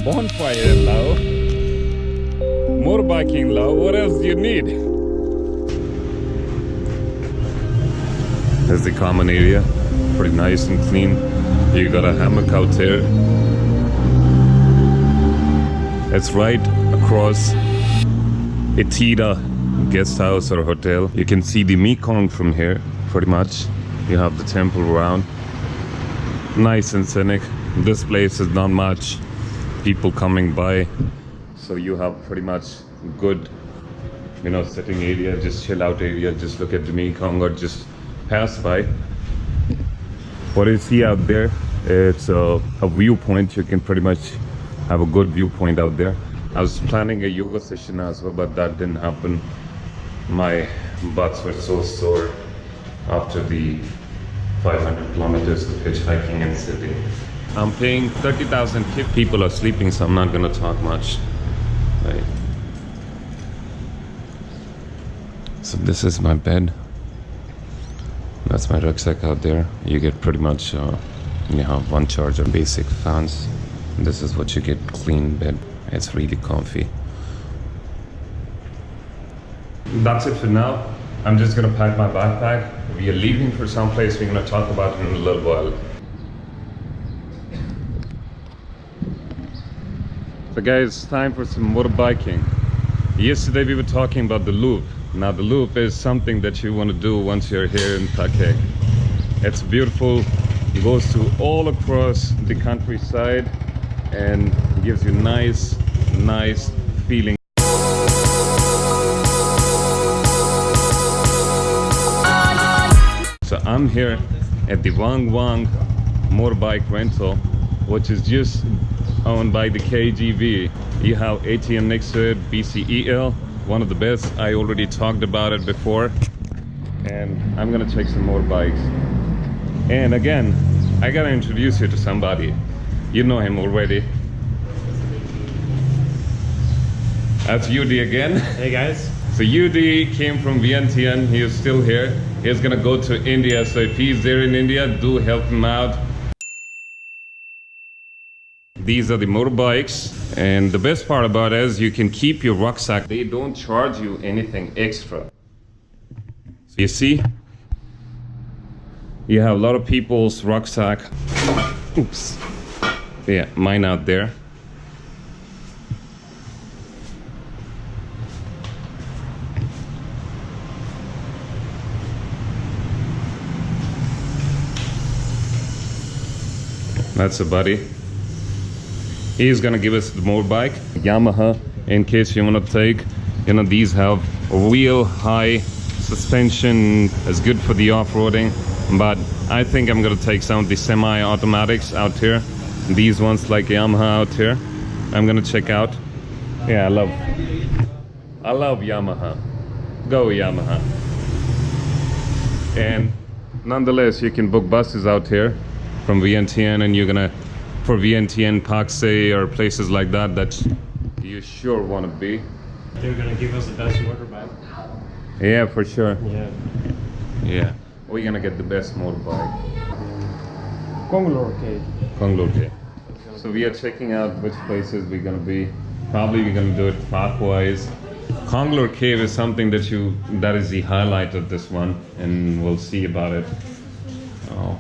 bonfire in Laos. Motorbiking Laos, what else do you need? There's the common area, pretty nice and clean. You got a hammock out there. It's right across Etida guest house or hotel. You can see the Mekong from here, pretty much. You have the temple around. Nice and scenic. This place is not much people coming by, so you have pretty much good, you know, sitting area, just chill out area, just look at the Mekong or just pass by. What you see out there, it's a viewpoint. You can pretty much have a good viewpoint out there. I was planning a yoga session as well, but that didn't happen. My butts were so sore after the 500 kilometers of hitchhiking and sitting. I'm paying 30,000 tip. People are sleeping, so I'm not gonna talk much. Right. So this is my bed. That's my rucksack out there. You get pretty much, you have one charger, basic fans. This is what you get, clean bed. It's really comfy. That's it for now. I'm just gonna pack my backpack. We are leaving for some place we're gonna talk about in a little while. So guys, time for some motorbiking. Yesterday we were talking about the loop. Now the loop is something that you want to do once you're here in Thakek. It's beautiful. It goes to all across the countryside and gives you nice feeling. So I'm here at the Wang motorbike rental, which is just owned by the KGV. You have ATM next to it, BCEL, one of the best. I already talked about it before, and I'm gonna check some more bikes. And again, I gotta introduce you to somebody. You know him already. That's UD again. Hey guys. So UD came from Vientiane. He is still here. He's gonna go to India, so if he's there in India, do help him out. These are the motorbikes, and the best part about it is you can keep your rucksack. They don't charge you anything extra. So you see, you have a lot of people's rucksack. Oops. Yeah, mine out there. That's a buddy. He's gonna give us the motorbike, Yamaha, in case you wanna take. You know, these have real high suspension, it's good for the off-roading, but I think I'm gonna take some of the semi-automatics out here. These ones like Yamaha out here, I'm gonna check out. Yeah, I love Yamaha. Go Yamaha. And nonetheless, you can book buses out here from Vientiane, and you're gonna, for Vientiane, Pak Se, or places like that you sure want to be. They're gonna give us the best motorbike. Yeah, for sure. Yeah. We're gonna get the best motorbike. Konglor Cave. Konglor Cave. So we are checking out which places we're gonna be. Probably we're gonna do it clockwise. Konglor Cave is something that is the highlight of this one, and we'll see about it.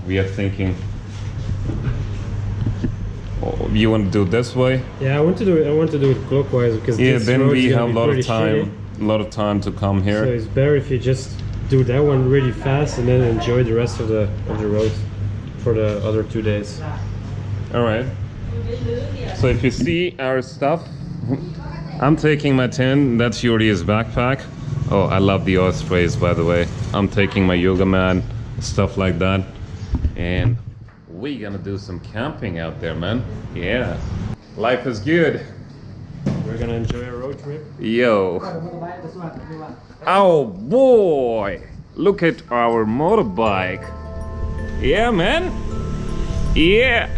We are thinking. Oh, you want to do it this way? Yeah, I want to do it clockwise because then we have a lot of time to come here. So it's better if you just do that one really fast and then enjoy the rest of the road for the other 2 days. All right. So if you see our stuff, I'm taking my tent. That's Yuri's backpack. Oh, I love the ospreys, by the way. I'm taking my yoga mat, stuff like that, and we're gonna do some camping out there, man. Yeah, life is good. We're gonna enjoy a road trip. Yo. Oh boy, look at our motorbike. Yeah, man. Yeah.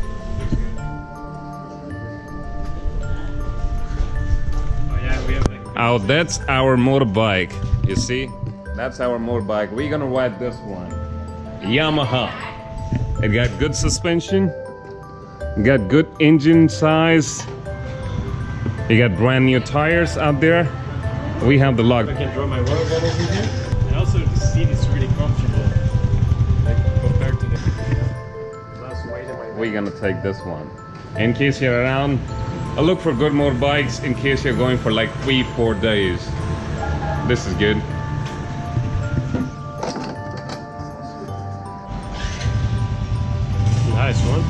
Oh yeah, we have like. Oh, that's our motorbike. You see, that's our motorbike. We're gonna ride this one, Yamaha. It got good suspension, got good engine size, You got brand new tires out there. We have the log. I can draw my water bottles in here. And also the seat is really comfortable. Like compared to the last weight in my We're gonna take this one. In case you're around, look for good motorbikes in case you're going for like 3-4 days. This is good. Nice one.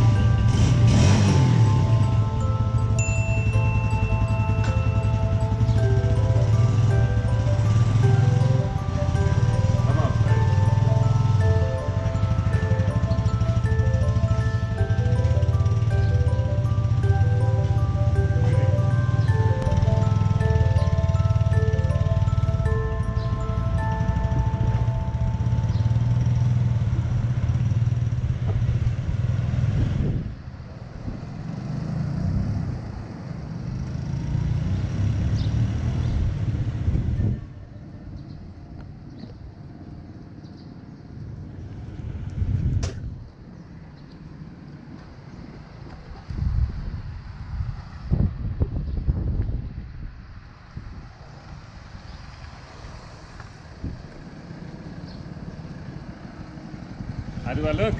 How do I look?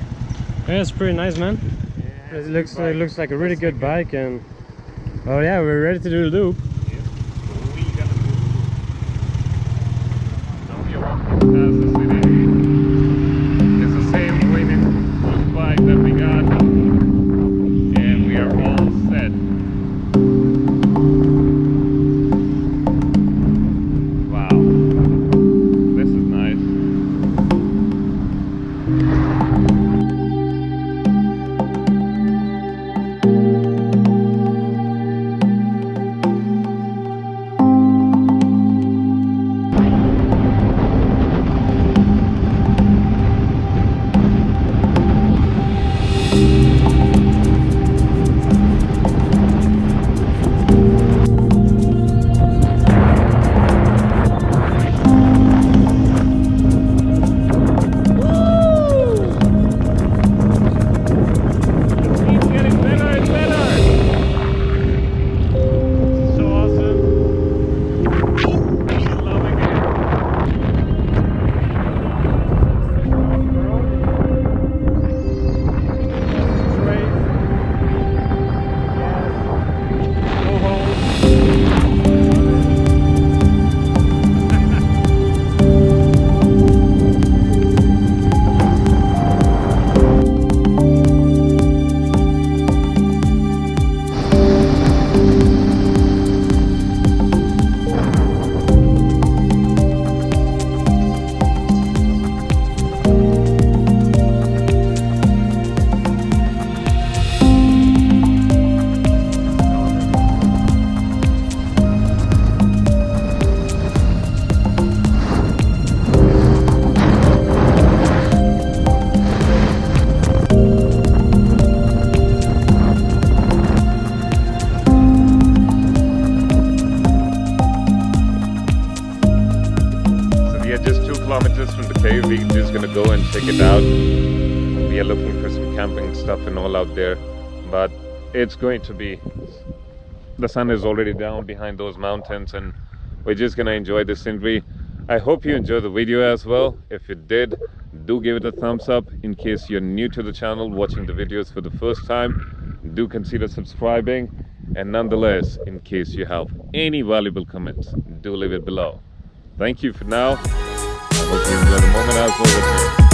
Yeah, it's pretty nice, man. Yeah, It looks like a really good bike, and oh yeah, we're ready to do the loop. It's the same winning bike that we got, and we are all set. Wow, this is nice. Kilometers from the cave. We're just gonna go and check it out. We are looking for some camping stuff and all out there, but it's going to be, the sun is already down behind those mountains, and we're just gonna enjoy the scenery. I hope you enjoyed the video as well. If you did, do give it a thumbs up. In case you're new to the channel, watching the videos for the first time, do consider subscribing. And nonetheless, in case you have any valuable comments, do leave it below. Thank you for now. I hope you enjoy the moment as well with me.